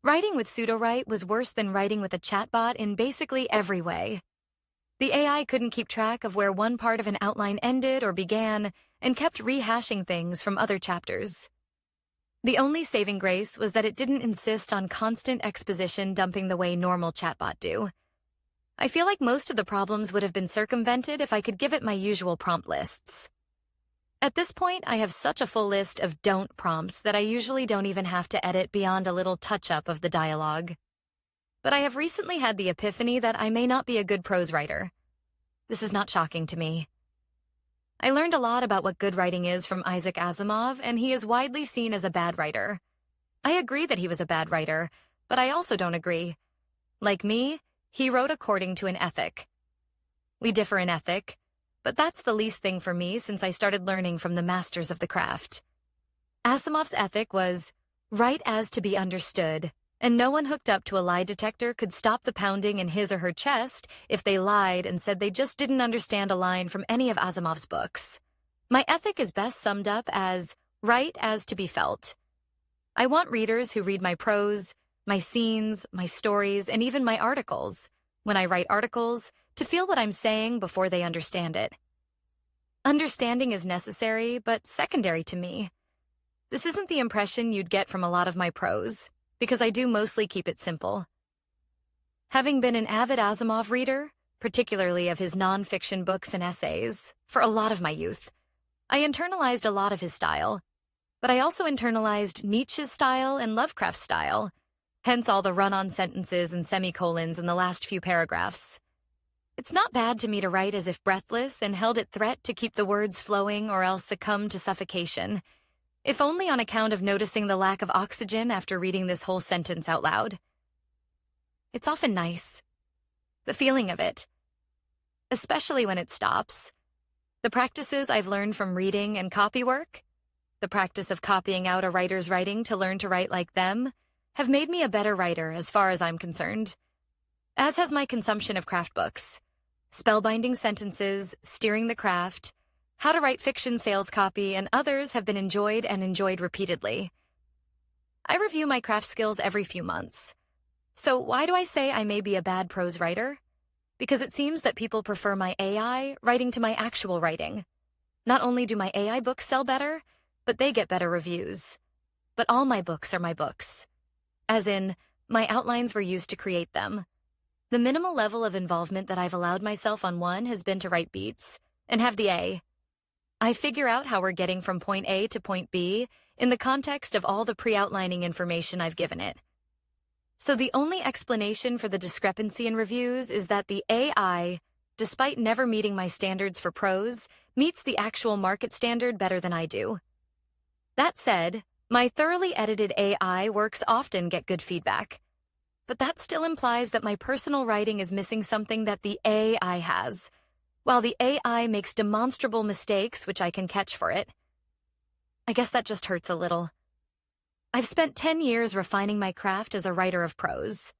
Writing with Sudowrite was worse than writing with a chatbot in basically every way. The AI couldn't keep track of where one part of an outline ended or began and kept rehashing things from other chapters. The only saving grace was that it didn't insist on constant exposition dumping the way normal chatbot do. I feel like most of the problems would have been circumvented if I could give it my usual prompt lists. At this point, I have such a full list of don't prompts that I usually don't even have to edit beyond a little touch-up of the dialogue. But I have recently had the epiphany that I may not be a good prose writer. This is not shocking to me. I learned a lot about what good writing is from Isaac Asimov, and he is widely seen as a bad writer. I agree that he was a bad writer, but I also don't agree. Like me, he wrote according to an ethic. We differ in ethic, but that's the least thing for me since I started learning from the masters of the craft. Asimov's ethic was, write as to be understood, and no one hooked up to a lie detector could stop the pounding in his or her chest if they lied and said they just didn't understand a line from any of Asimov's books. My ethic is best summed up as, write as to be felt. I want readers who read my prose, my scenes, my stories, and even my articles, when I write articles, to feel what I'm saying before they understand it. Understanding is necessary, but secondary to me. This isn't the impression you'd get from a lot of my prose, because I do mostly keep it simple. Having been an avid Asimov reader, particularly of his non-fiction books and essays, for a lot of my youth, I internalized a lot of his style, but I also internalized Nietzsche's style and Lovecraft's style, hence all the run-on sentences and semicolons in the last few paragraphs. It's not bad to me to write as if breathless and held at threat to keep the words flowing or else succumb to suffocation, if only on account of noticing the lack of oxygen after reading this whole sentence out loud. It's often nice. The feeling of it. Especially when it stops. The practices I've learned from reading and copy work, the practice of copying out a writer's writing to learn to write like them, have made me a better writer as far as I'm concerned. As has my consumption of craft books. Spellbinding sentences, steering the craft, how to write fiction sales copy, and others have been enjoyed and enjoyed repeatedly. I review my craft skills every few months. So why do I say I may be a bad prose writer? Because it seems that people prefer my AI writing to my actual writing. Not only do my AI books sell better, but they get better reviews. But all my books are my books. As in, my outlines were used to create them. The minimal level of involvement that I've allowed myself on one has been to write beats and have the A. I figure out how we're getting from point A to point B in the context of all the pre-outlining information I've given it. So the only explanation for the discrepancy in reviews is that the AI, despite never meeting my standards for prose, meets the actual market standard better than I do. That said, my thoroughly edited AI works often get good feedback. But that still implies that my personal writing is missing something that the AI has, while the AI makes demonstrable mistakes which I can catch for it. I guess that just hurts a little. I've spent 10 years refining my craft as a writer of prose.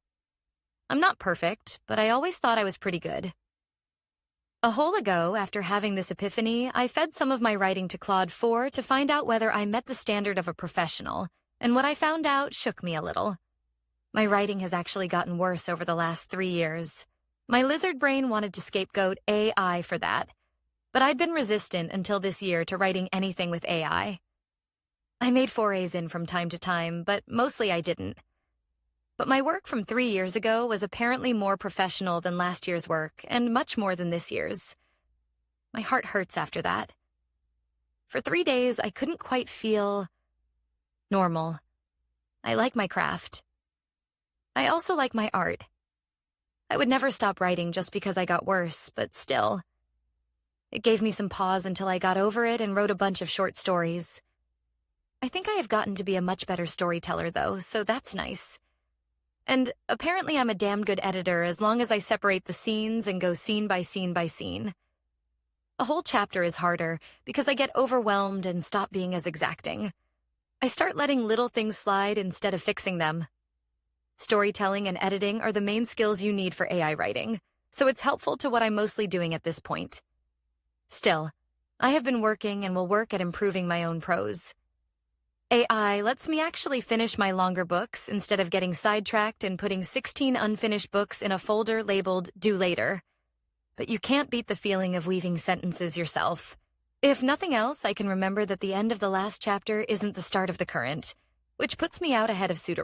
I'm not perfect, but I always thought I was pretty good. A while ago, after having this epiphany, I fed some of my writing to Claude 4 to find out whether I met the standard of a professional, and what I found out shook me a little. My writing has actually gotten worse over the last 3 years. My lizard brain wanted to scapegoat AI for that, but I'd been resistant until this year to writing anything with AI. I made forays in from time to time, but mostly I didn't. But my work from 3 years ago was apparently more professional than last year's work, and much more than this year's. My heart hurts after that. For 3 days, I couldn't quite feel normal. I like my craft. I also like my art. I would never stop writing just because I got worse, but still. It gave me some pause until I got over it and wrote a bunch of short stories. I think I have gotten to be a much better storyteller, though, so that's nice. And apparently I'm a damn good editor as long as I separate the scenes and go scene by scene by scene. A whole chapter is harder because I get overwhelmed and stop being as exacting. I start letting little things slide instead of fixing them. Storytelling and editing are the main skills you need for AI writing, so it's helpful to what I'm mostly doing at this point. Still, I have been working and will work at improving my own prose. AI lets me actually finish my longer books instead of getting sidetracked and putting 16 unfinished books in a folder labeled Due Later. But you can't beat the feeling of weaving sentences yourself. If nothing else, I can remember that the end of the last chapter isn't the start of the current, which puts me out ahead of Sudowrite.